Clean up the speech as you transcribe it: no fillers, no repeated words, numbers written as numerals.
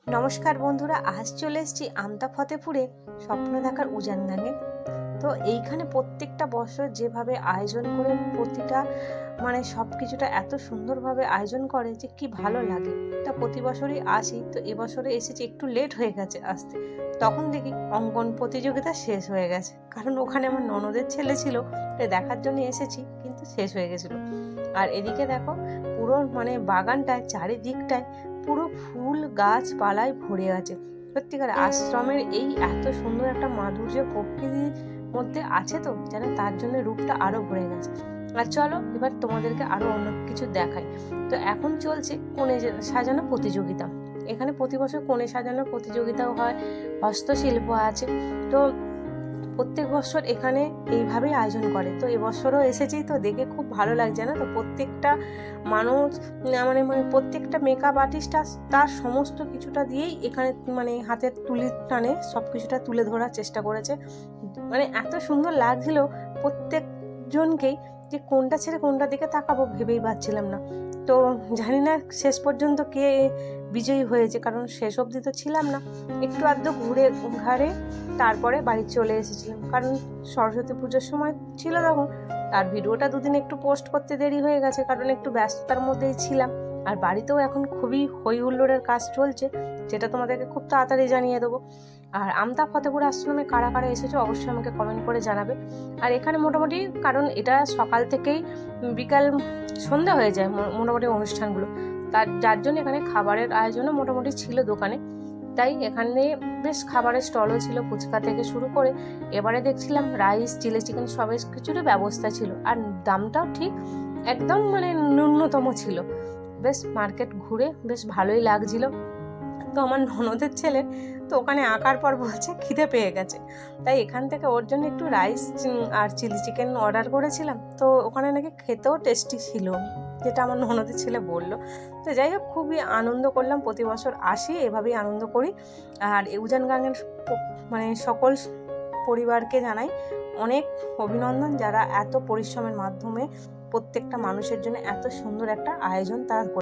নমস্কার বন্ধুরা, আজ চলে এসেছি আমতা ফতেপুরে স্বপ্ন দেখার উজান গাঙে। তো এইখানে প্রত্যেকটা বছর যেভাবে আয়োজন করে প্রতিটা সব কিছুটা এত সুন্দরভাবে আয়োজন করে যে কি ভালো লাগে। তা প্রতি বছরই আসি, তো এবছরে এসেছি, একটু লেট হয়ে গেছে আসতে। তখন দেখি অঙ্কন প্রতিযোগিতা শেষ হয়ে গেছে, কারণ ওখানে আমার ননদের ছেলে ছিল, তাই দেখার জন্য এসেছি, কিন্তু শেষ হয়ে গেছিলো। আর এদিকে দেখো, পুরো বাগানটায় চারিদিকটায় পুরো ফুল গাছপালায় ভরে আছে। সত্যিকার আশ্রমের এই এত সুন্দর একটা মাধুর্য প্রকৃতির মধ্যে আছে, তো যেন তার জন্য রূপটা আরো ভরে গেছে। আর চলো এবার তোমাদেরকে আরো অন্য কিছু দেখাই। তো এখন চলছে কোণে সাজানো প্রতিযোগিতা। এখানে প্রতি বছর কোণে সাজানোর প্রতিযোগিতাও হয়, হস্তশিল্প আছে। তো প্রত্যেক বছর এখানে এইভাবেই আয়োজন করে। তো এবছরও এসেছি, তো দেখে খুব ভালো লাগছে না। তো প্রত্যেকটা মানুষ প্রত্যেকটা মেকআপ আর্টিস্ট তার সমস্ত কিছুটা দিয়েই এখানে হাতের তুলির টানে সব কিছুটা তুলে ধরার চেষ্টা করেছে। এত সুন্দর লাগছিল প্রত্যেকজনকেই, যে কোনটা ছেড়ে কোনটা দিকে তাকাবো ভেবেই পাচ্ছিলাম না। তো জানি না শেষ পর্যন্ত কে বিজয়ী হয়েছে, কারণ শেষ অবধি তো ছিলাম না, একটু আধটু ঘুরে ঘাড়ে তারপরে বাড়ি চলে এসেছিলাম, কারণ সরস্বতী পুজোর সময় ছিল তখন। আর ভিডিওটা দুদিন একটু পোস্ট করতে দেরি হয়ে গেছে, কারণ একটু ব্যস্ততার মধ্যেই ছিলাম। আর বাড়িতেও এখন খুবই হই হুল্লোড়ের কাজ চলছে, যেটা তোমাদেরকে খুব তাড়াতাড়ি জানিয়ে দেবো। আর আমতা ফতেপুর আশ্রমে কারা কারা এসেছো অবশ্যই আমাকে কমেন্ট করে জানাবে। আর এখানে মোটামুটি, কারণ এটা সকাল থেকেই বিকাল সন্ধ্যা হয়ে যায় মোটামুটি অনুষ্ঠানগুলো, যার জন্য এখানে খাবারের আয়োজনও মোটামুটি ছিল দোকানে। তাই এখানে বেশ খাবারের স্টলও ছিল, ফুচকা থেকে শুরু করে এবারে দেখছিলাম রাইস, চিলি চিকেন সব কিছুরই ব্যবস্থা ছিল। আর দামটাও ঠিক একদম ন্যূনতম ছিল। বেশ মার্কেট ঘুরে বেশ ভালোই লাগছিল। তো আমার ননদের ছেলে তো ওখানে আঁকার পর বলছে খিদে পেয়ে গেছে, তাই এখান থেকে ওর জন্য একটু রাইস আর চিলি চিকেন অর্ডার করেছিলাম। তো ওখানে নাকি খেতেও টেস্টি ছিল, যেটা আমার ননদের ছেলে বললো। তো যাই হোক, খুবই আনন্দ করলাম, প্রতি বছর আসি, এভাবেই আনন্দ করি। আর উজান গাঙের সকল পরিবারকে জানাই অনেক অভিনন্দন, যারা এত পরিশ্রমের মাধ্যমে প্রত্যেকটা মানুষের জন্য এত সুন্দর একটা আয়োজন তারা